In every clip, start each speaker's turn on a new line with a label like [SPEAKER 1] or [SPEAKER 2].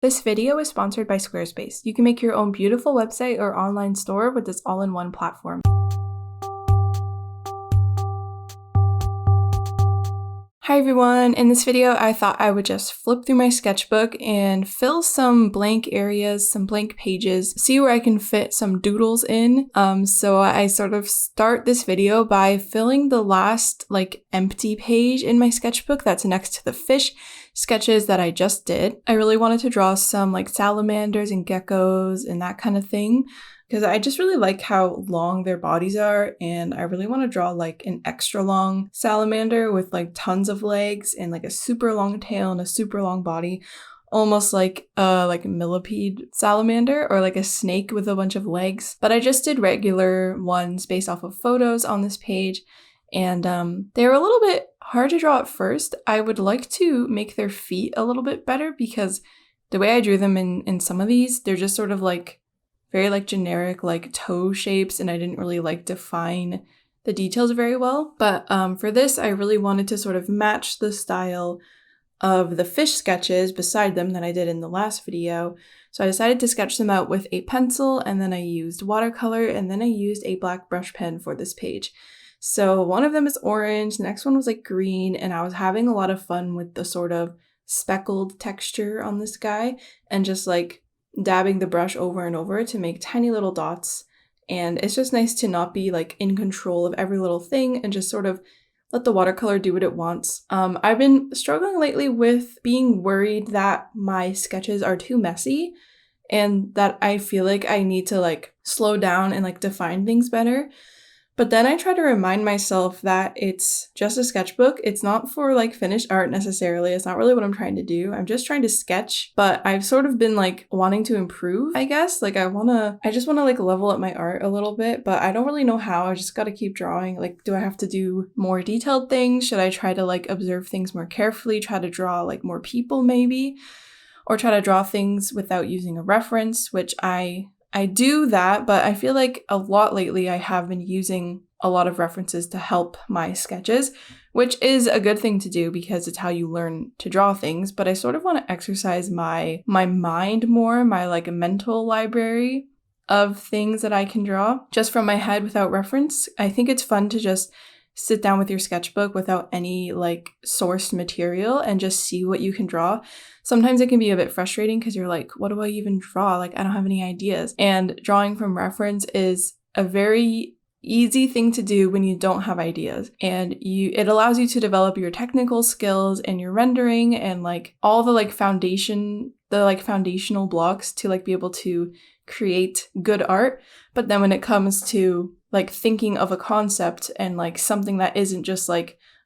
[SPEAKER 1] This video is sponsored by Squarespace. You can make your own beautiful website or online store with this all-in-one platform. Hi everyone, in this video I thought I would just flip through my sketchbook and fill some blank areas, some blank pages, see where I can fit some doodles in. So I sort of start this video by filling the last empty page in my sketchbook that's next to the fish sketches that I just did. I really wanted to draw some salamanders and geckos and that kind of thing, because I just really like how long their bodies are, and I really want to draw an extra long salamander with tons of legs and a super long tail and a super long body, almost like a millipede salamander or a snake with a bunch of legs. But I just did regular ones based off of photos on this page, and they were a little bit hard to draw at first. I would like to make their feet a little bit better, because the way I drew them in some of these, they're just sort of very generic toe shapes, and I didn't really define the details very well. But for this, I really wanted to sort of match the style of the fish sketches beside them that I did in the last video. So I decided to sketch them out with a pencil, and then I used watercolor, and then I used a black brush pen for this page. So one of them is orange, the next one was green, and I was having a lot of fun with the sort of speckled texture on this guy, and just dabbing the brush over and over to make tiny little dots. And it's just nice to not be in control of every little thing and just sort of let the watercolor do what it wants. I've been struggling lately with being worried that my sketches are too messy, and that I feel like I need to slow down and define things better. But then I try to remind myself that it's just a sketchbook. It's not for finished art necessarily. It's not really what I'm trying to do. I'm just trying to sketch, but I've sort of been wanting to improve, I guess. I just want to level up my art a little bit, but I don't really know how. I just got to keep drawing. Do I have to do more detailed things? Should I try to observe things more carefully, try to draw more people maybe, or try to draw things without using a reference, which I do that, but I feel a lot lately I have been using a lot of references to help my sketches, which is a good thing to do because it's how you learn to draw things. But I sort of want to exercise my mind more, my mental library of things that I can draw just from my head without reference. I think it's fun to just sit down with your sketchbook without any sourced material and just see what you can draw. Sometimes it can be a bit frustrating because you're what do I even draw? I don't have any ideas. And drawing from reference is a very easy thing to do when you don't have ideas. And it allows you to develop your technical skills and your rendering and all the foundational blocks to be able to create good art. But then when it comes to thinking of a concept and something that isn't just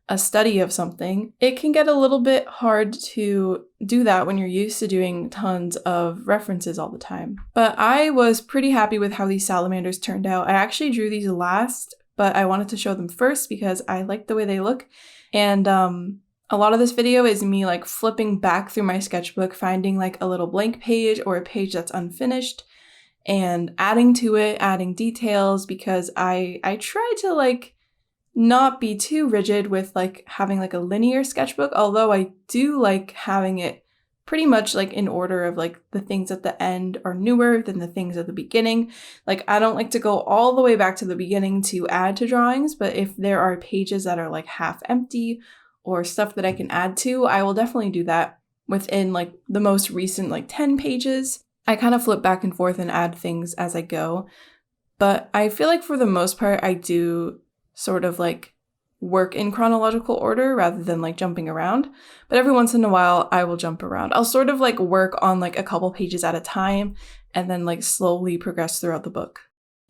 [SPEAKER 1] a study of something, it can get a little bit hard to do that when you're used to doing tons of references all the time. But I was pretty happy with how these salamanders turned out. I actually drew these last, but I wanted to show them first because I like the way they look. And a lot of this video is me flipping back through my sketchbook, finding a little blank page or a page that's unfinished, and adding to it, adding details, because I try to not be too rigid with having a linear sketchbook, although I do having it pretty much in order of the things at the end are newer than the things at the beginning. I don't like to go all the way back to the beginning to add to drawings, but if there are pages that are half empty or stuff that I can add to, I will definitely do that within the most recent 10 pages. I kind of flip back and forth and add things as I go, but I feel for the most part I do sort of work in chronological order rather than jumping around. But every once in a while I will jump around. I'll sort of work on a couple pages at a time and then slowly progress throughout the book.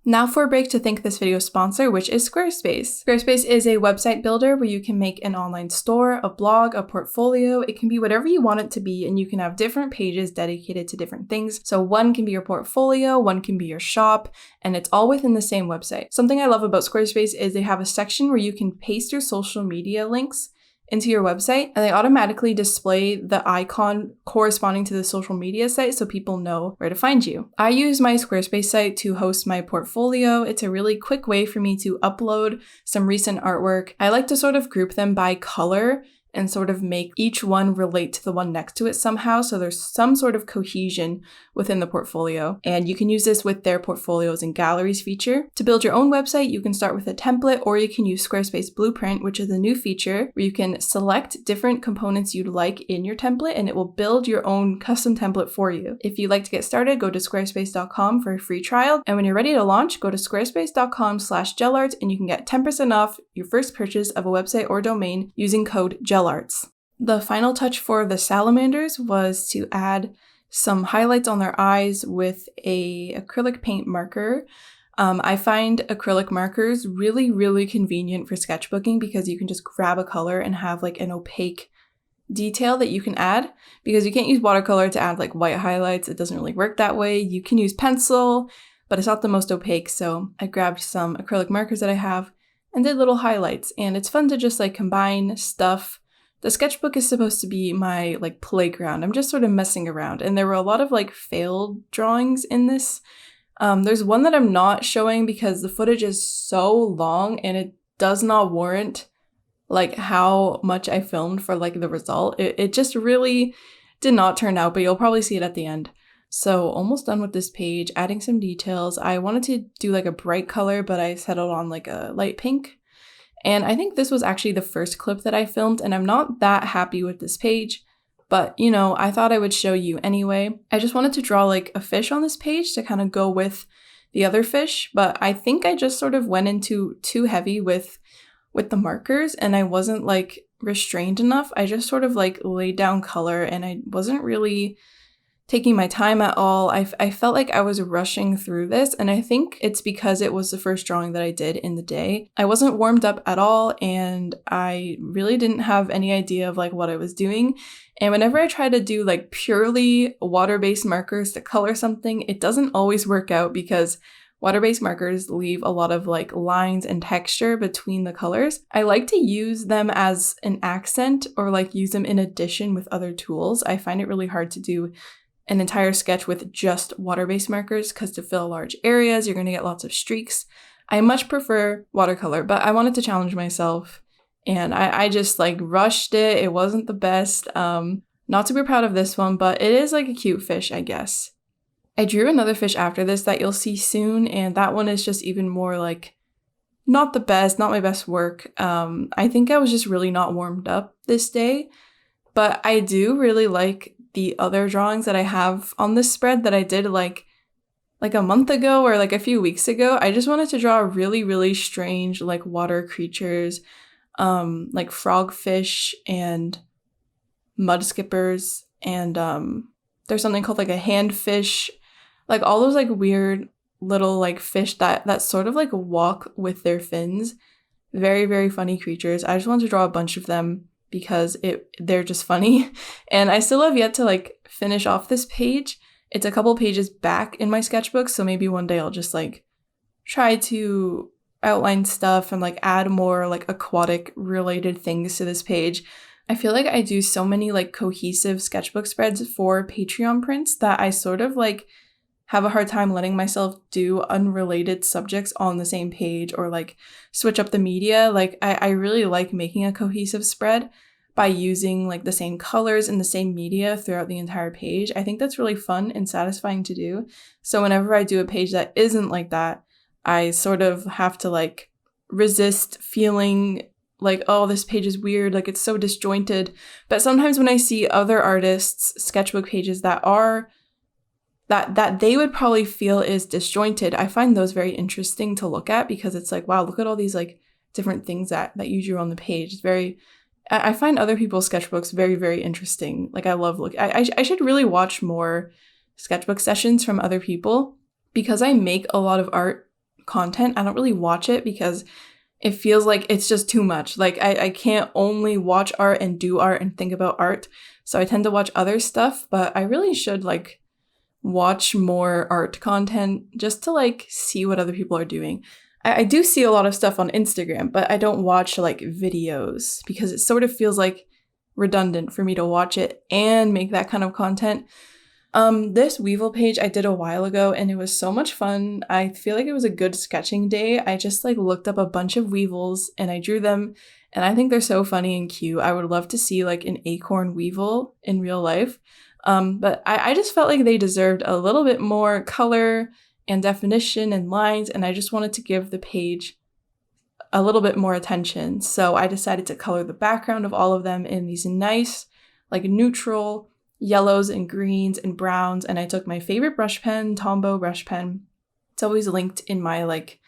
[SPEAKER 1] Now for a break to thank this video's sponsor, which is Squarespace. Squarespace is a website builder where you can make an online store, a blog, a portfolio. It can be whatever you want it to be, and you can have different pages dedicated to different things. So one can be your portfolio, one can be your shop, and it's all within the same website. Something I love about Squarespace is they have a section where you can paste your social media links into your website, and they automatically display the icon corresponding to the social media site so people know where to find you. I use my Squarespace site to host my portfolio. It's a really quick way for me to upload some recent artwork. I like to sort of group them by color and sort of make each one relate to the one next to it somehow, so there's some sort of cohesion within the portfolio. And you can use this with their portfolios and galleries feature. To build your own website, you can start with a template, or you can use Squarespace Blueprint, which is a new feature where you can select different components you'd like in your template, and it will build your own custom template for you. If you'd like to get started, go to squarespace.com for a free trial, and when you're ready to launch, go to squarespace.com/JelArts and you can get 10% off your first purchase of a website or domain using code JelArts. The final touch for the Salamanders was to add some highlights on their eyes with a acrylic paint marker. I find acrylic markers really, really convenient for sketchbooking because you can just grab a color and have like an opaque detail that you can add, because you can't use watercolor to add like white highlights. It doesn't really work that way. You can use pencil, but it's not the most opaque. So I grabbed some acrylic markers that I have and did little highlights, and it's fun to just like combine stuff. The sketchbook is supposed to be my like playground. I'm just sort of messing around, and there were a lot of like failed drawings in this. There's one that I'm not showing because the footage is so long and it does not warrant like how much I filmed for like the result. It just really did not turn out, but you'll probably see it at the end. So almost done with this page, adding some details. I wanted to do like a bright color, but I settled on like a light pink. And I think this was actually the first clip that I filmed, and I'm not that happy with this page, but you know, I thought I would show you anyway. I just wanted to draw like a fish on this page to kind of go with the other fish, but I think I just sort of went into too heavy with the markers, and I wasn't like restrained enough. I just sort of like laid down color, and I wasn't really taking my time at all. I felt like I was rushing through this, and I think it's because it was the first drawing that I did in the day. I wasn't warmed up at all, and I really didn't have any idea of like what I was doing. And whenever I try to do like purely water-based markers to color something, it doesn't always work out because water-based markers leave a lot of like lines and texture between the colors. I like to use them as an accent or like use them in addition with other tools. I find it really hard to do an entire sketch with just water-based markers because to fill large areas, you're going to get lots of streaks. I much prefer watercolor, but I wanted to challenge myself, and I just like rushed it. It wasn't the best. Not super proud of this one, but it is like a cute fish, I guess. I drew another fish after this that you'll see soon, and that one is just even more like not the best, not my best work. I think I was just really not warmed up this day, but I do really like the other drawings that I have on this spread that I did like a month ago or like a few weeks ago. I just wanted to draw really, really strange like water creatures, like frogfish and mud skippers, and there's something called like a handfish, like all those like weird little like fish that sort of like walk with their fins. Very, very funny creatures. I just wanted to draw a bunch of them because they're just funny. And I still have yet to like finish off this page. It's a couple pages back in my sketchbook, so maybe one day I'll just like try to outline stuff and like add more like aquatic related things to this page. I feel like I do so many like cohesive sketchbook spreads for Patreon prints that I sort of like have a hard time letting myself do unrelated subjects on the same page or like switch up the media. Like I really like making a cohesive spread by using like the same colors and the same media throughout the entire page. I think that's really fun and satisfying to do. So whenever I do a page that isn't like that, I sort of have to like resist feeling like, oh, this page is weird, like it's so disjointed. But sometimes when I see other artists' sketchbook pages that are that they would probably feel is disjointed, I find those very interesting to look at because it's like, wow, look at all these like different things that you drew on the page. It's very, I find other people's sketchbooks very, very interesting. Like I love I should really watch more sketchbook sessions from other people because I make a lot of art content. I don't really watch it because it feels like it's just too much. Like I can't only watch art and do art and think about art. So I tend to watch other stuff, but I really should like watch more art content just to like see what other people are doing. I do see a lot of stuff on Instagram, but I don't watch like videos because it sort of feels like redundant for me to watch it and make that kind of content. This Weevil page I did a while ago and it was so much fun. I feel like it was a good sketching day. I just like looked up a bunch of Weevils and I drew them and I think they're so funny and cute. I would love to see like an acorn Weevil in real life. But I just felt like they deserved a little bit more color and definition and lines, and I just wanted to give the page a little bit more attention. So I decided to color the background of all of them in these nice, like neutral yellows and greens and browns, and I took my favorite brush pen, Tombow brush pen. It's always linked in my like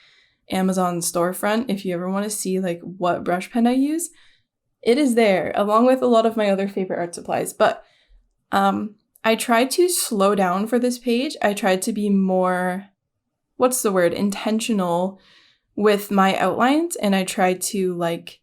[SPEAKER 1] Amazon storefront if you ever want to see like what brush pen I use. It is there, along with a lot of my other favorite art supplies, but I tried to slow down for this page. I tried to be more, intentional with my outlines, and I tried to like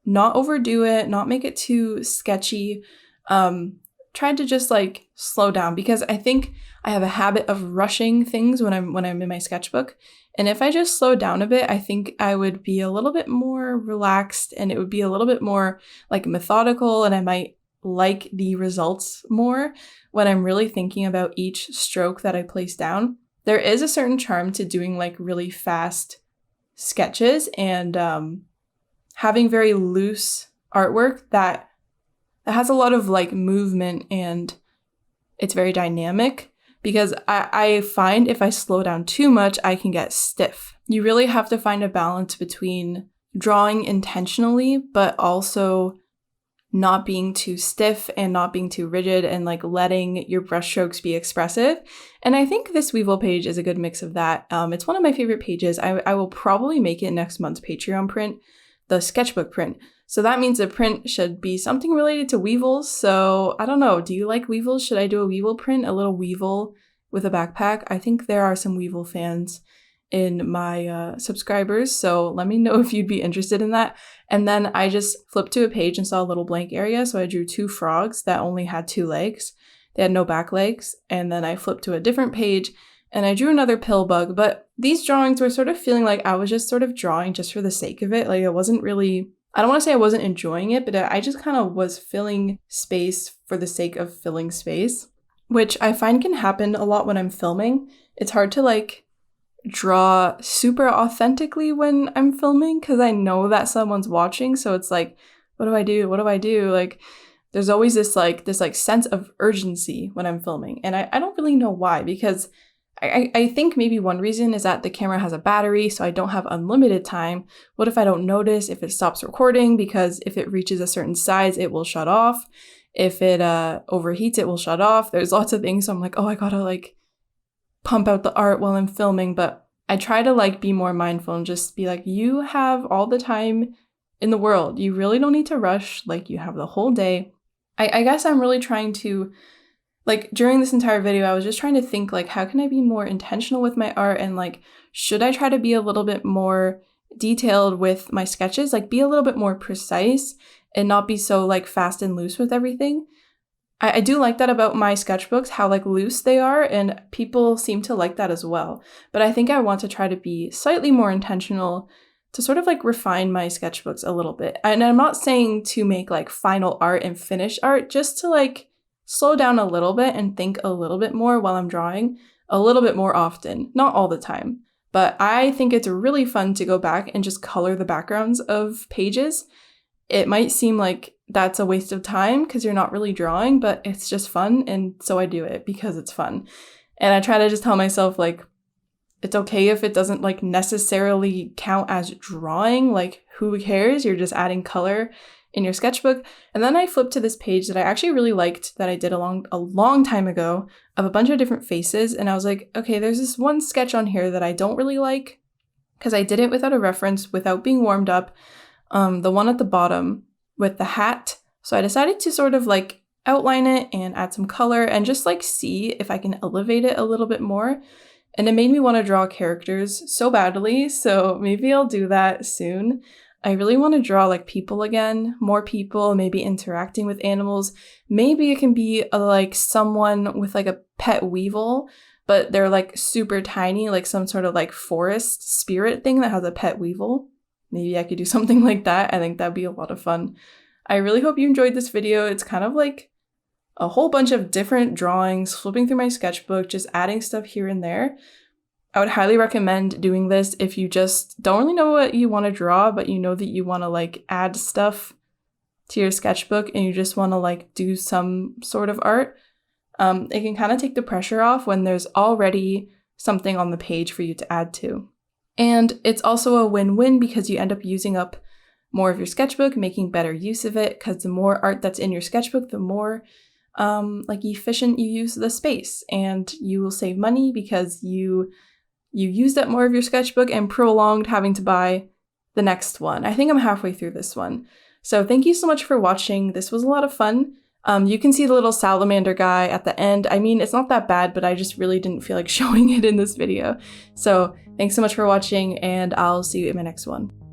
[SPEAKER 1] not overdo it, not make it too sketchy. Tried to just like slow down because I think I have a habit of rushing things when I'm in my sketchbook. And if I just slowed down a bit, I think I would be a little bit more relaxed and it would be a little bit more like methodical, and I might like the results more when I'm really thinking about each stroke that I place down. There is a certain charm to doing like really fast sketches and having very loose artwork that has a lot of like movement and it's very dynamic, because I find if I slow down too much, I can get stiff. You really have to find a balance between drawing intentionally, but also not being too stiff and not being too rigid and like letting your brushstrokes be expressive. And I think this Weevil page is a good mix of that. It's one of my favorite pages. I will probably make it next month's Patreon print, the sketchbook print. So that means the print should be something related to Weevils. So I don't know, do you like Weevils? Should I do a Weevil print? A little Weevil with a backpack? I think there are some Weevil fans in my subscribers, so let me know if you'd be interested in that. And then I just flipped to a page and saw a little blank area, so I drew two frogs that only had two legs. They had no back legs. And then I flipped to a different page and I drew another pill bug, but these drawings were sort of feeling like I was just sort of drawing just for the sake of it. Like it wasn't really, I don't want to say I wasn't enjoying it, but I just kind of was filling space for the sake of filling space, which I find can happen a lot when I'm filming. It's hard to like draw super authentically when I'm filming because I know that someone's watching. So it's like, what do I do? What do I do? Like there's always this sense of urgency when I'm filming. And I don't really know why, because I think maybe one reason is that the camera has a battery, so I don't have unlimited time. What if I don't notice if it stops recording? Because if it reaches a certain size, it will shut off. If it overheats, it will shut off. There's lots of things. So I'm like, oh, I gotta like pump out the art while I'm filming. But I try to like be more mindful and just be like, you have all the time in the world. You really don't need to rush. Like you have the whole day. I guess I'm really trying to, like during this entire video, I was just trying to think like, how can I be more intentional with my art? And like, should I try to be a little bit more detailed with my sketches? Like be a little bit more precise and not be so like fast and loose with everything. I do like that about my sketchbooks, how like loose they are, and people seem to like that as well. But I think I want to try to be slightly more intentional to sort of like refine my sketchbooks a little bit. And I'm not saying to make like final art and finished art, just to like slow down a little bit and think a little bit more while I'm drawing, a little bit more often, not all the time. But I think it's really fun to go back and just color the backgrounds of pages. It might seem like that's a waste of time because you're not really drawing, but it's just fun. And so I do it because it's fun. And I try to just tell myself like, it's okay if it doesn't like necessarily count as drawing, like who cares? You're just adding color in your sketchbook. And then I flipped to this page that I actually really liked that I did a long time ago of a bunch of different faces. And I was like, okay, there's this one sketch on here that I don't really like because I did it without a reference, without being warmed up. The one at the bottom with the hat. So I decided to sort of like outline it and add some color and just like see if I can elevate it a little bit more. And it made me want to draw characters so badly. So maybe I'll do that soon. I really want to draw like people again, more people, maybe interacting with animals. Maybe it can be like someone with like a pet weevil, but they're like super tiny, like some sort of like forest spirit thing that has a pet weevil. Maybe I could do something like that. I think that'd be a lot of fun. I really hope you enjoyed this video. It's kind of like a whole bunch of different drawings, flipping through my sketchbook, just adding stuff here and there. I would highly recommend doing this if you just don't really know what you want to draw, but you know that you want to like add stuff to your sketchbook and you just want to like do some sort of art. It can kind of take the pressure off when there's already something on the page for you to add to. And it's also a win-win because you end up using up more of your sketchbook, making better use of it, because the more art that's in your sketchbook, the more like efficient you use the space, and you will save money because you used up more of your sketchbook and prolonged having to buy the next one. I think I'm halfway through this one. So thank you so much for watching. This was a lot of fun. You can see the little salamander guy at the end. I mean, it's not that bad, but I just really didn't feel like showing it in this video. So thanks so much for watching, and I'll see you in my next one.